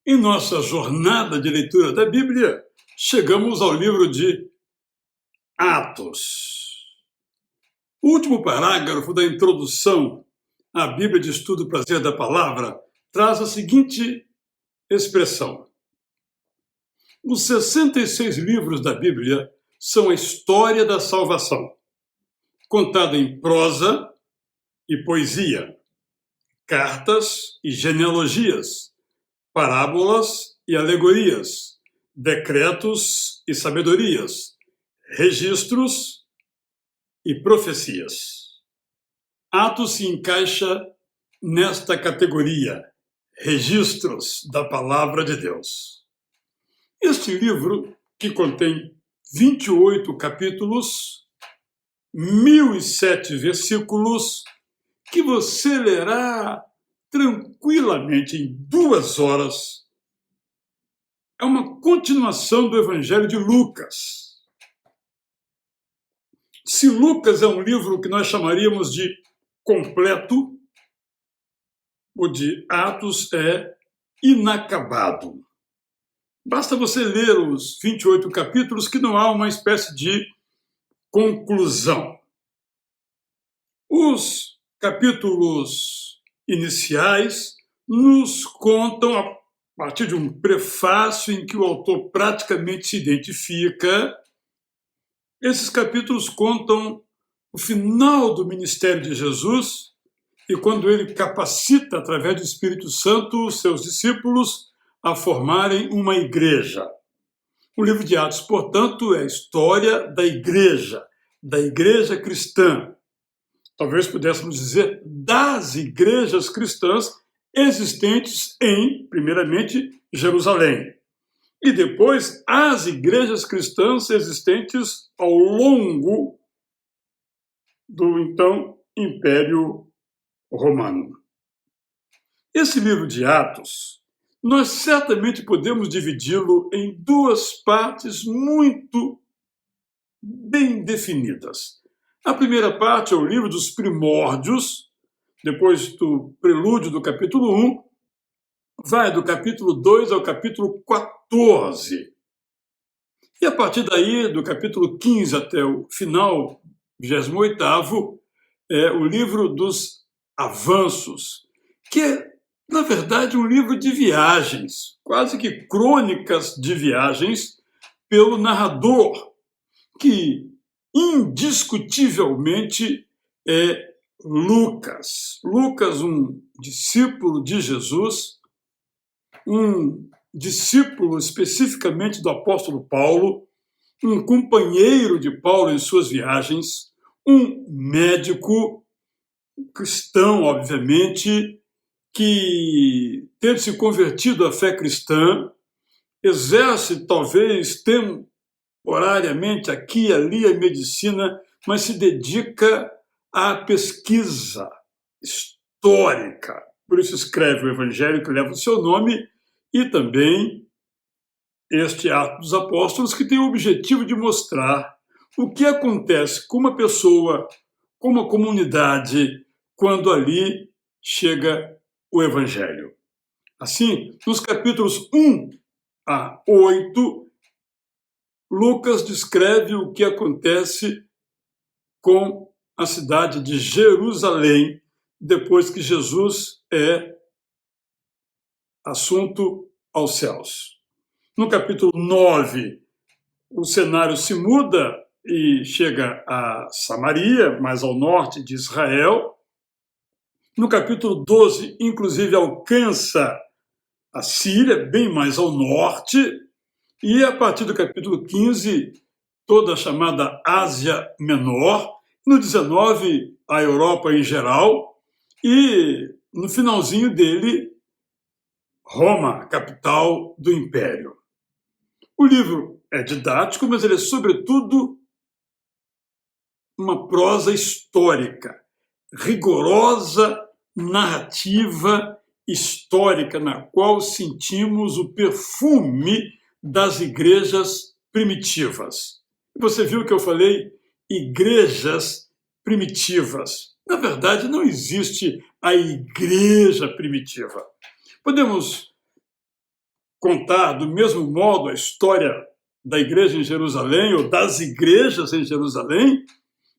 Em nossa jornada de leitura da Bíblia, chegamos ao livro de Atos. O último parágrafo da introdução à Bíblia de Estudo Prazer da Palavra traz a seguinte expressão: os 66 livros da Bíblia são a história da salvação, contada em prosa e poesia, cartas e genealogias, parábolas e alegorias, decretos e sabedorias, registros e profecias. Atos se encaixa nesta categoria, registros da palavra de Deus. Este livro, que contém 28 capítulos, 1007 versículos, que você lerá tranquilamente em 2 horas, é uma continuação do Evangelho de Lucas. Se Lucas é um livro que nós chamaríamos de completo, o de Atos é inacabado. Basta você ler os 28 capítulos que não há uma espécie de conclusão. Os capítulos iniciais nos contam, a partir de um prefácio em que o autor praticamente se identifica, esses capítulos contam o final do ministério de Jesus e quando ele capacita, através do Espírito Santo, os seus discípulos a formarem uma igreja. O livro de Atos, portanto, é a história da igreja cristã. Talvez pudéssemos dizer das igrejas cristãs existentes em, primeiramente, Jerusalém. E depois, as igrejas cristãs existentes ao longo do, então, Império Romano. Esse livro de Atos, nós certamente podemos dividi-lo em 2 partes muito bem definidas. A primeira parte é o livro dos primórdios, depois do prelúdio do capítulo 1, vai do capítulo 2 ao capítulo 14. E a partir daí, do capítulo 15 até o final, 28º, é o livro dos avanços, que é, na verdade, um livro de viagens, quase que crônicas de viagens, pelo narrador, que indiscutivelmente é Lucas. Lucas, um discípulo de Jesus, um discípulo especificamente do apóstolo Paulo, um companheiro de Paulo em suas viagens, um médico cristão, obviamente, que, tendo se convertido à fé cristã, exerce talvez temporariamente aqui e ali a medicina, mas se dedica à pesquisa histórica. Por isso escreve o Evangelho que leva o seu nome e também este Ato dos Apóstolos, que tem o objetivo de mostrar o que acontece com uma pessoa, com uma comunidade, quando ali chega o Evangelho. Assim, nos capítulos 1 a 8, Lucas descreve o que acontece com a cidade de Jerusalém, depois que Jesus é assunto aos céus. No capítulo 9, o cenário se muda e chega a Samaria, mais ao norte de Israel. No capítulo 12, inclusive, alcança a Síria, bem mais ao norte. E a partir do capítulo 15, toda a chamada Ásia Menor. No 19, a Europa em geral. E no finalzinho dele, Roma, capital do Império. O livro é didático, mas ele é, sobretudo, uma prosa histórica, rigorosa narrativa histórica, na qual sentimos o perfume das igrejas primitivas. Você viu que eu falei igrejas primitivas. Na verdade, não existe a igreja primitiva. Podemos contar do mesmo modo a história da igreja em Jerusalém ou das igrejas em Jerusalém,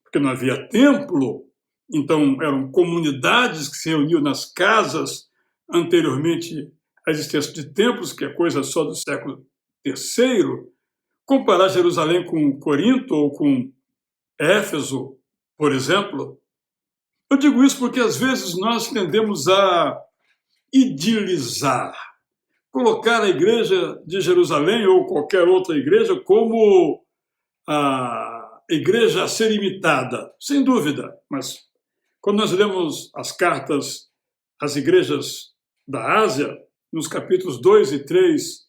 porque não havia templo, então eram comunidades que se reuniam nas casas anteriormente à existência de templos, que é coisa só do século III. Comparar Jerusalém com Corinto ou com Éfeso, por exemplo. Eu digo isso porque às vezes nós tendemos a idilizar, colocar a igreja de Jerusalém ou qualquer outra igreja como a igreja a ser imitada, sem dúvida, mas quando nós lemos as cartas às igrejas da Ásia, nos capítulos 2 e 3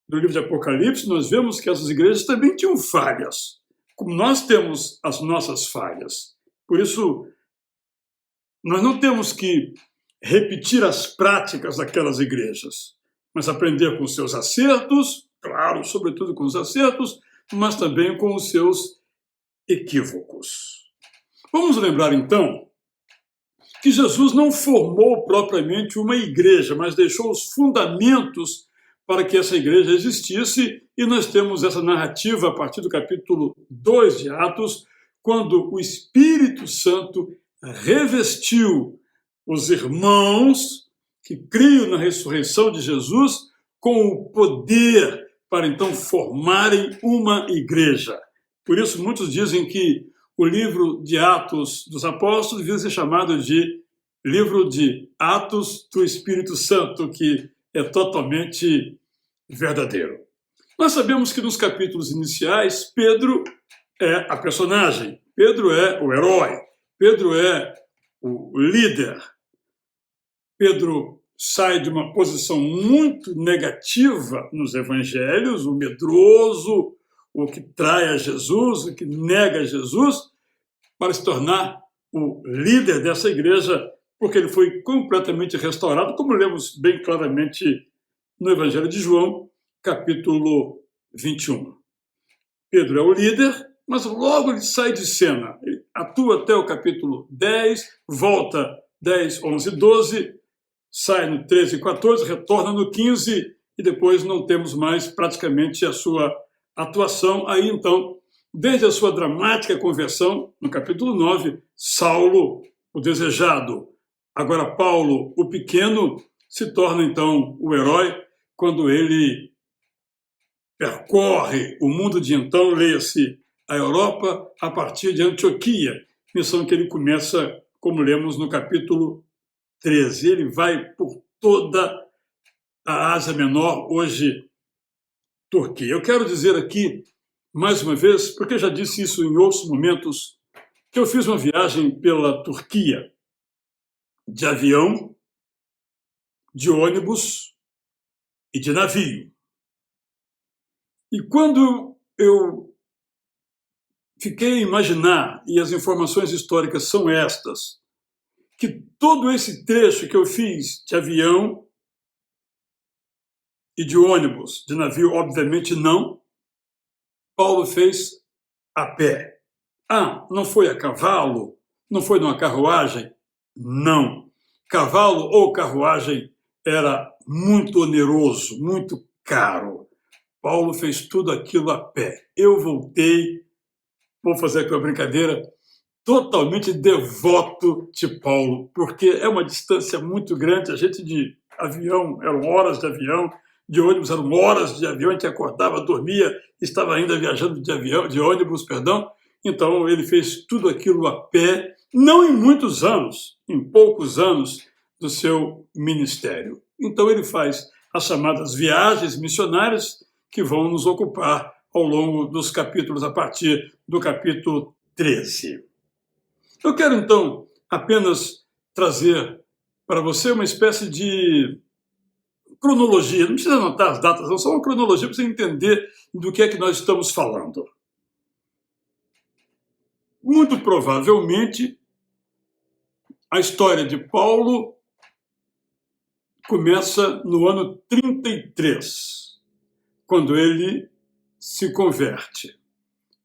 do livro de Apocalipse, nós vemos que essas igrejas também tinham falhas, como nós temos as nossas falhas. Por isso, nós não temos que repetir as práticas daquelas igrejas, mas aprender com os seus acertos, claro, sobretudo com os acertos, mas também com os seus equívocos. Vamos lembrar, então, que Jesus não formou propriamente uma igreja, mas deixou os fundamentos para que essa igreja existisse, e nós temos essa narrativa a partir do capítulo 2 de Atos, quando o Espírito Santo revestiu os irmãos que criam na ressurreição de Jesus com o poder para então formarem uma igreja. Por isso, muitos dizem que o livro de Atos dos Apóstolos devia ser chamado de livro de Atos do Espírito Santo, que é totalmente verdadeiro. Nós sabemos que nos capítulos iniciais, Pedro é a personagem, Pedro é o herói, Pedro é o líder. Pedro sai de uma posição muito negativa nos evangelhos, o medroso, o que trai a Jesus, o que nega a Jesus, para se tornar o líder dessa igreja, porque ele foi completamente restaurado, como lemos bem claramente no Evangelho de João, capítulo 21. Pedro é o líder, mas logo ele sai de cena. Ele atua até o capítulo 10, volta 10, 11, 12, sai no 13 e 14, retorna no 15 e depois não temos mais praticamente a sua atuação. Aí, então, desde a sua dramática conversão, no capítulo 9, Saulo, o desejado, agora Paulo, o pequeno, se torna, então, o herói quando ele percorre o mundo de então, leia-se a Europa, a partir de Antioquia, missão que ele começa, como lemos no capítulo 13. Ele vai por toda a Ásia Menor, hoje Turquia. Eu quero dizer aqui, mais uma vez, porque eu já disse isso em outros momentos, que eu fiz uma viagem pela Turquia de avião, de ônibus e de navio. E quando eu fiquei a imaginar, e as informações históricas são estas, que todo esse trecho que eu fiz de avião e de ônibus, de navio, obviamente não, Paulo fez a pé. Ah, não foi a cavalo? Não foi numa carruagem? Não. Cavalo ou carruagem era muito oneroso, muito caro. Paulo fez tudo aquilo a pé. Eu voltei, vou fazer aqui uma brincadeira, totalmente devoto de Paulo, porque é uma distância muito grande. A gente de avião, eram horas de avião, de ônibus eram horas de avião, a gente acordava, dormia, estava ainda viajando de avião, de ônibus, perdão. Então ele fez tudo aquilo a pé, não em muitos anos, em poucos anos do seu ministério. Então ele faz as chamadas viagens missionárias que vão nos ocupar ao longo dos capítulos, a partir do capítulo 13. Eu quero, então, apenas trazer para você uma espécie de cronologia. Não precisa anotar as datas, não, só uma cronologia para você entender do que é que nós estamos falando. Muito provavelmente, a história de Paulo começa no ano 33, quando ele se converte,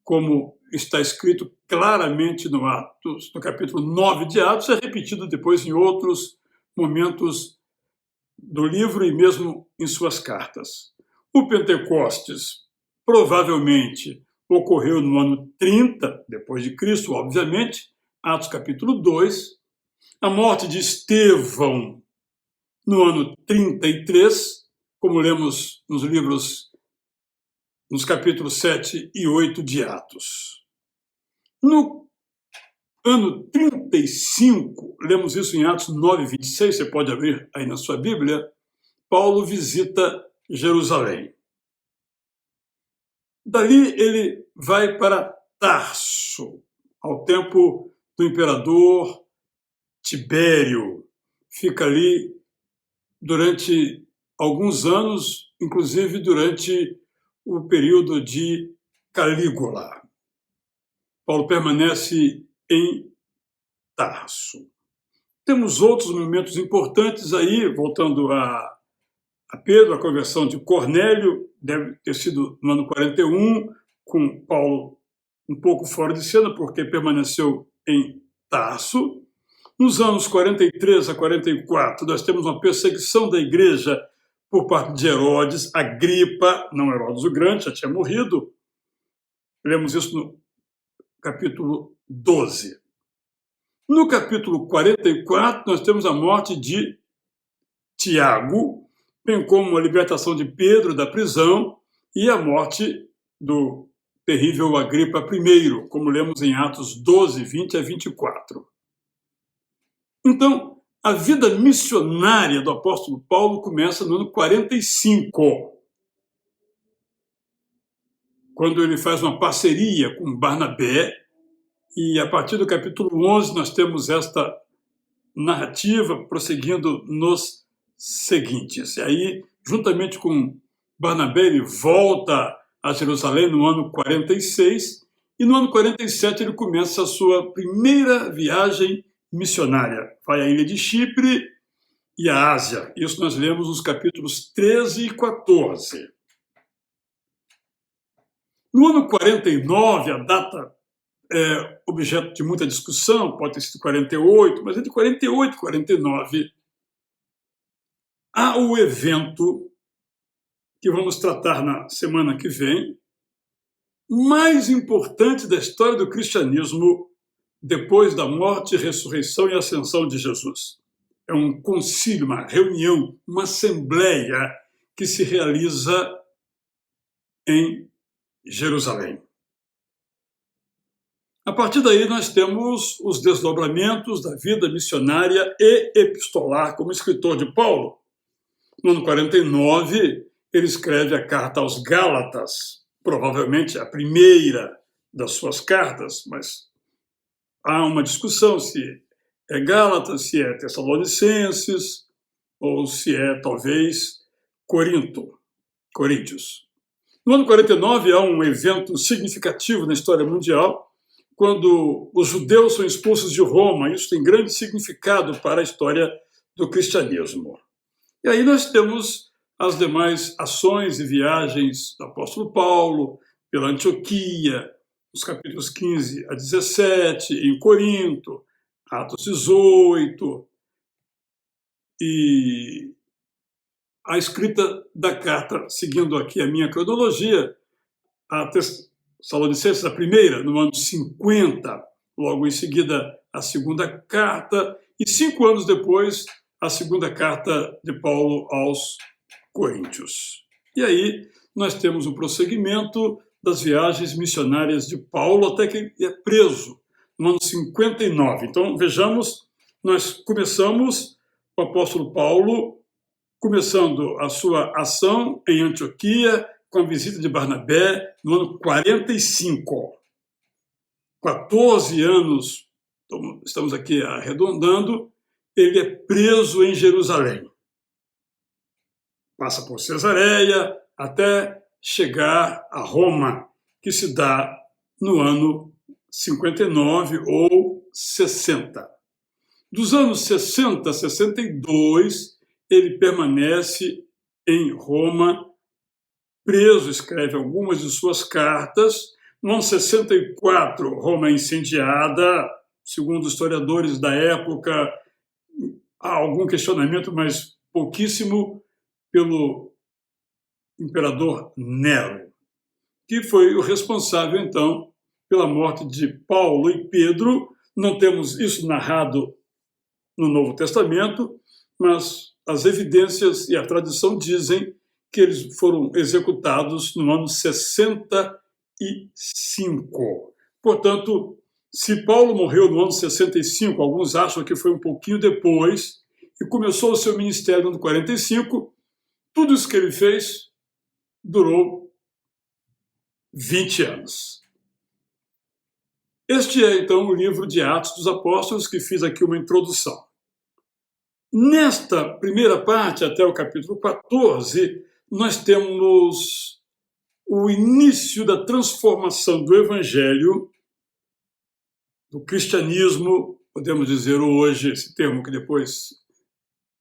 como está escrito claramente no Atos, no capítulo 9 de Atos, é repetido depois em outros momentos do livro e mesmo em suas cartas. O Pentecostes provavelmente ocorreu no ano 30 depois de Cristo, obviamente, Atos capítulo 2. A morte de Estevão no ano 33, como lemos nos capítulos 7 e 8 de Atos. No ano 35, lemos isso em Atos 9, 26, você pode abrir aí na sua Bíblia, Paulo visita Jerusalém. Dali ele vai para Tarso, ao tempo do imperador Tibério. Fica ali durante alguns anos, inclusive durante o período de Calígula. Paulo permanece em Tarso. Temos outros momentos importantes aí, voltando a Pedro, a conversão de Cornélio, deve ter sido no ano 41, com Paulo um pouco fora de cena, porque permaneceu em Tarso. Nos anos 43 a 44, nós temos uma perseguição da igreja por parte de Herodes, Agripa, não Herodes o Grande, já tinha morrido. Lemos isso no capítulo 12. No capítulo 44, nós temos a morte de Tiago, bem como a libertação de Pedro da prisão e a morte do terrível Agripa I, como lemos em Atos 12, 20 a 24. Então, a vida missionária do apóstolo Paulo começa no ano 45, quando ele faz uma parceria com Barnabé, e a partir do capítulo 11 nós temos esta narrativa prosseguindo nos seguintes. E aí, juntamente com Barnabé, ele volta a Jerusalém no ano 46, e no ano 47 ele começa a sua primeira viagem missionária. Vai à ilha de Chipre e à Ásia. Isso nós lemos nos capítulos 13 e 14. No ano 49, a data é objeto de muita discussão, pode ter sido 48, mas entre 48 e 49, há o evento que vamos tratar na semana que vem, mais importante da história do cristianismo depois da morte, ressurreição e ascensão de Jesus. É um concílio, uma reunião, uma assembleia que se realiza em Jerusalém. A partir daí nós temos os desdobramentos da vida missionária e epistolar como escritor de Paulo. No ano 49, ele escreve a carta aos Gálatas, provavelmente a primeira das suas cartas, mas há uma discussão se é Gálatas, se é Tessalonicenses, ou se é, talvez, Coríntios. No ano 49, há um evento significativo na história mundial, quando os judeus são expulsos de Roma. Isso tem grande significado para a história do cristianismo. E aí nós temos as demais ações e viagens do apóstolo Paulo pela Antioquia, os capítulos 15 a 17, em Corinto, Atos 18, e a escrita da carta, seguindo aqui a minha cronologia, a Tessalonicenses, a primeira, no ano 50, logo em seguida a segunda carta, e 5 anos depois, a segunda carta de Paulo aos Coríntios. E aí nós temos o prosseguimento das viagens missionárias de Paulo até que ele é preso, no ano 59. Então, vejamos, nós começamos o apóstolo Paulo começando a sua ação em Antioquia com a visita de Barnabé no ano 45. 14 anos, estamos aqui arredondando, ele é preso em Jerusalém. Passa por Cesareia até chegar a Roma, que se dá no ano 59 ou 60. Dos anos 60 a 62, ele permanece em Roma, preso, escreve algumas de suas cartas. No ano 64, Roma é incendiada. Segundo historiadores da época, há algum questionamento, mas pouquíssimo pelo imperador Nero, que foi o responsável, então, pela morte de Paulo e Pedro. Não temos isso narrado no Novo Testamento, mas as evidências e a tradição dizem que eles foram executados no ano 65. Portanto, se Paulo morreu no ano 65, alguns acham que foi um pouquinho depois, e começou o seu ministério no ano 45, tudo isso que ele fez durou 20 anos. Este é, então, o livro de Atos dos Apóstolos, que fiz aqui uma introdução. Nesta primeira parte, até o capítulo 14, nós temos o início da transformação do Evangelho, do cristianismo, podemos dizer hoje, esse termo que depois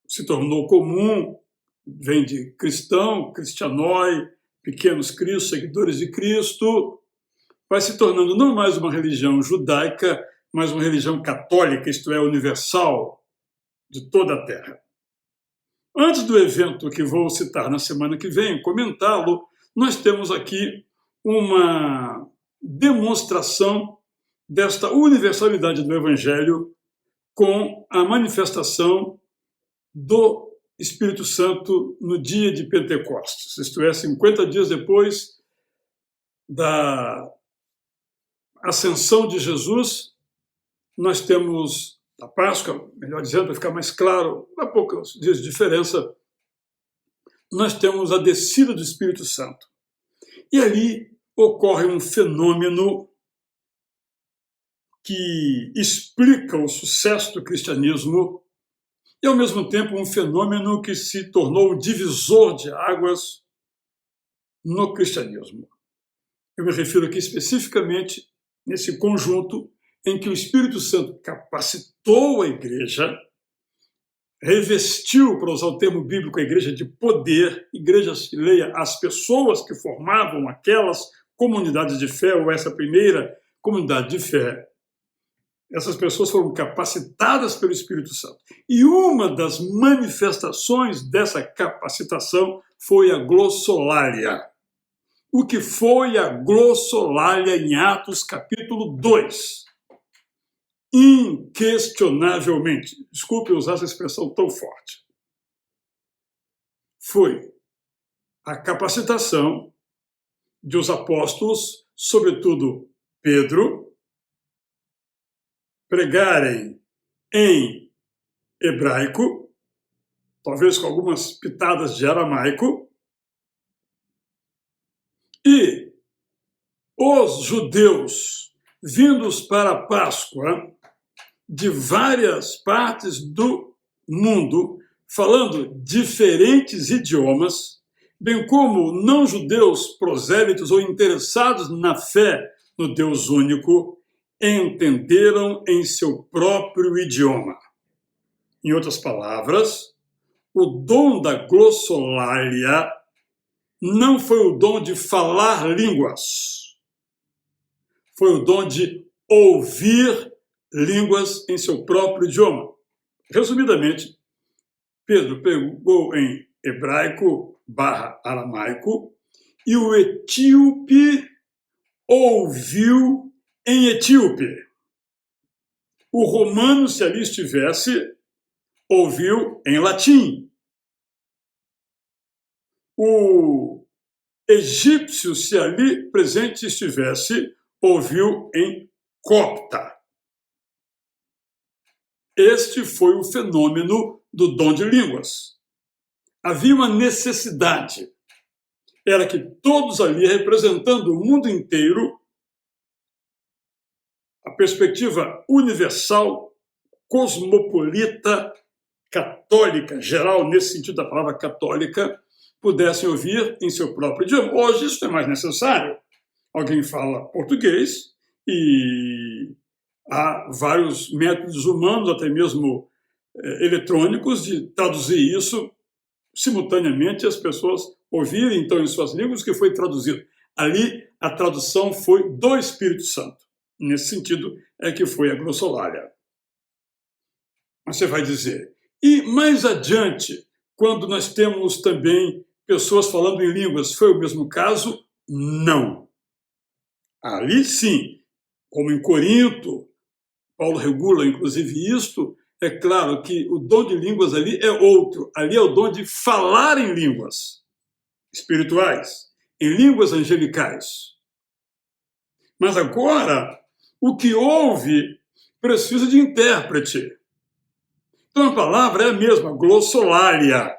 se tornou comum, vem de cristão, cristianoi, pequenos cristos, seguidores de Cristo, vai se tornando não mais uma religião judaica, mas uma religião católica, isto é, universal, de toda a terra. Antes do evento que vou citar na semana que vem, comentá-lo, nós temos aqui uma demonstração desta universalidade do Evangelho com a manifestação do Espírito Santo no dia de Pentecostes, isto é, 50 dias depois da ascensão de Jesus. Nós temos a Páscoa, melhor dizendo, para ficar mais claro, há poucos dias de diferença, nós temos a descida do Espírito Santo. E ali ocorre um fenômeno que explica o sucesso do cristianismo e, ao mesmo tempo, um fenômeno que se tornou o divisor de águas no cristianismo. Eu me refiro aqui especificamente nesse conjunto em que o Espírito Santo capacitou a igreja, revestiu, para usar o termo bíblico, a igreja de poder. Igreja se leia as pessoas que formavam aquelas comunidades de fé, ou essa primeira comunidade de fé. Essas pessoas foram capacitadas pelo Espírito Santo. E uma das manifestações dessa capacitação foi a glossolalia. O que foi a glossolalia em Atos capítulo 2? Inquestionavelmente, desculpe usar essa expressão tão forte, foi a capacitação de os apóstolos, sobretudo Pedro, pregarem em hebraico, talvez com algumas pitadas de aramaico, e os judeus vindos para a Páscoa de várias partes do mundo, falando diferentes idiomas, bem como não-judeus prosélitos ou interessados na fé no Deus único, entenderam em seu próprio idioma. Em outras palavras, o dom da glossolalia não foi o dom de falar línguas, foi o dom de ouvir línguas em seu próprio idioma. Resumidamente, Pedro pregou em hebraico/aramaico e o etíope ouviu em etíope. O romano, se ali estivesse, ouviu em latim. O egípcio, se ali presente estivesse, ouviu em copta. Este foi o fenômeno do dom de línguas. Havia uma necessidade. Era que todos ali, representando o mundo inteiro, a perspectiva universal, cosmopolita, católica, geral, nesse sentido da palavra católica, pudessem ouvir em seu próprio idioma. Hoje isso não é mais necessário. Alguém fala português e há vários métodos humanos, até mesmo eletrônicos, de traduzir isso simultaneamente, as pessoas ouvirem então em suas línguas o que foi traduzido. Ali a tradução foi do Espírito Santo. Nesse sentido é que foi a glossolalia. Você vai dizer, e mais adiante, quando nós temos também pessoas falando em línguas, foi o mesmo caso? Não. Ali sim, como em Corinto, Paulo regula inclusive isto, é claro que o dom de línguas ali é outro. Ali é o dom de falar em línguas espirituais, em línguas angelicais. Mas agora, o que ouve precisa de intérprete. Então a palavra é a mesma, glossolalia.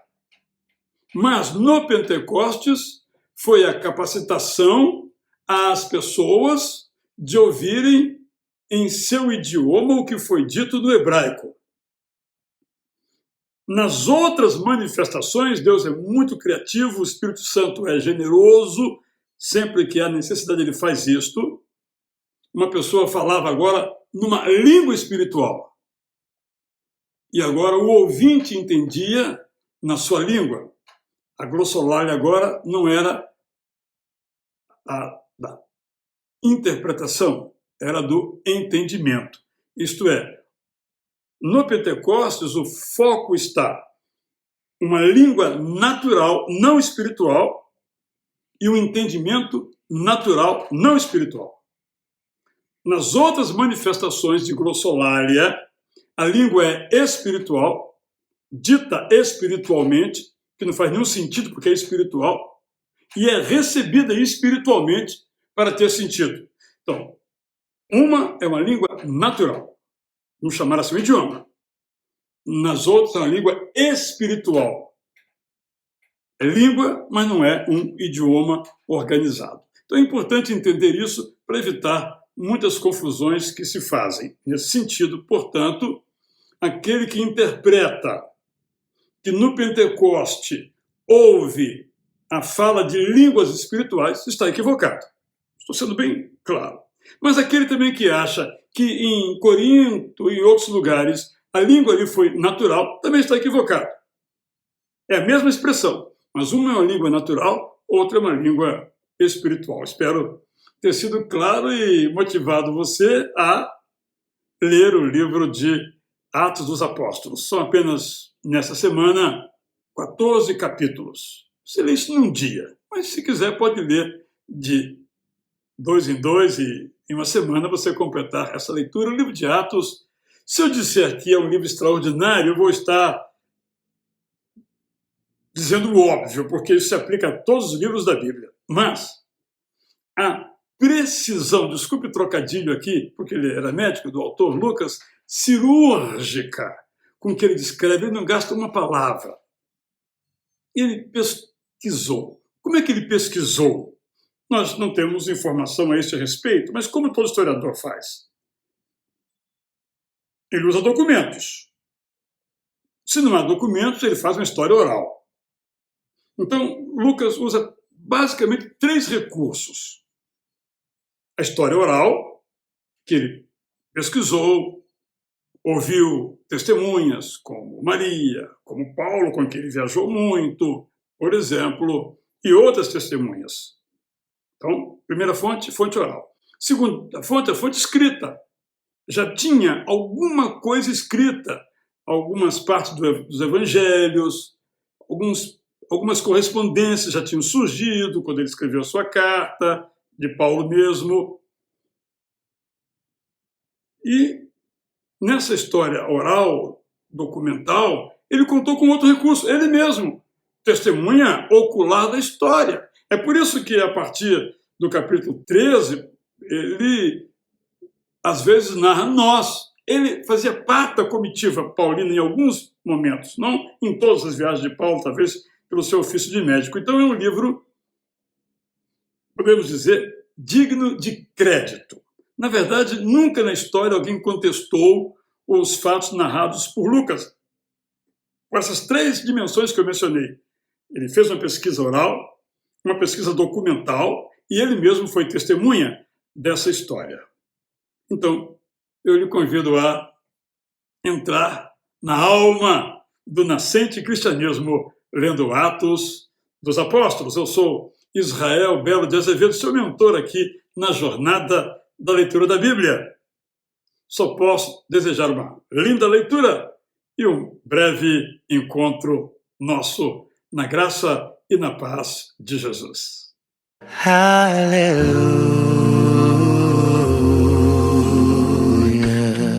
Mas no Pentecostes foi a capacitação às pessoas de ouvirem em seu idioma o que foi dito no hebraico. Nas outras manifestações, Deus é muito criativo, o Espírito Santo é generoso, sempre que há necessidade ele faz isto. Uma pessoa falava agora numa língua espiritual. E agora o ouvinte entendia na sua língua. A glossolalia agora não era a da interpretação, era do entendimento. Isto é, no Pentecostes o foco está uma língua natural, não espiritual, e um entendimento natural, não espiritual. Nas outras manifestações de glossolalia, a língua é espiritual, dita espiritualmente, que não faz nenhum sentido porque é espiritual, e é recebida espiritualmente para ter sentido. Então, uma é uma língua natural, vamos chamar assim um idioma. Nas outras é uma língua espiritual. É língua, mas não é um idioma organizado. Então é importante entender isso para evitar muitas confusões que se fazem. Nesse sentido, portanto, aquele que interpreta que no Pentecoste houve a fala de línguas espirituais está equivocado. Estou sendo bem claro. Mas aquele também que acha que em Corinto e em outros lugares a língua ali foi natural, também está equivocado. É a mesma expressão, mas uma é uma língua natural, outra é uma língua espiritual. Espero ter sido claro e motivado você a ler o livro de Atos dos Apóstolos. São apenas, nessa semana, 14 capítulos. Você lê isso num dia, mas se quiser pode ler de 2 em 2 e em uma semana você completar essa leitura. O livro de Atos, se eu disser que é um livro extraordinário, eu vou estar dizendo o óbvio, porque isso se aplica a todos os livros da Bíblia. Mas a precisão, desculpe o trocadilho aqui, porque ele era médico, do autor Lucas, cirúrgica, com que ele descreve, ele não gasta uma palavra. Ele pesquisou. Como é que ele pesquisou? Nós não temos informação a esse respeito, mas como todo historiador faz? Ele usa documentos. Se não há documentos, ele faz uma história oral. Então, Lucas usa basicamente 3 recursos. A história oral, que ele pesquisou, ouviu testemunhas como Maria, como Paulo, com quem ele viajou muito, por exemplo, e outras testemunhas. Então, primeira fonte, fonte oral. Segunda fonte, a fonte escrita. Já tinha alguma coisa escrita, algumas partes dos evangelhos, algumas correspondências já tinham surgido quando ele escreveu a sua carta, de Paulo mesmo. E nessa história oral, documental, ele contou com outro recurso, ele mesmo, testemunha ocular da história. É por isso que, a partir do capítulo 13, ele, às vezes, narra nós. Ele fazia parte da comitiva paulina em alguns momentos, não em todas as viagens de Paulo, talvez pelo seu ofício de médico. Então é um livro, podemos dizer, digno de crédito. Na verdade, nunca na história alguém contestou os fatos narrados por Lucas. Com essas 3 dimensões que eu mencionei. Ele fez uma pesquisa oral, uma pesquisa documental, e ele mesmo foi testemunha dessa história. Então, eu lhe convido a entrar na alma do nascente cristianismo, lendo Atos dos Apóstolos. Eu sou Israel Belo de Azevedo, seu mentor aqui na jornada da leitura da Bíblia. Só posso desejar uma linda leitura e um breve encontro nosso na graça e na paz de Jesus. Hallelujah.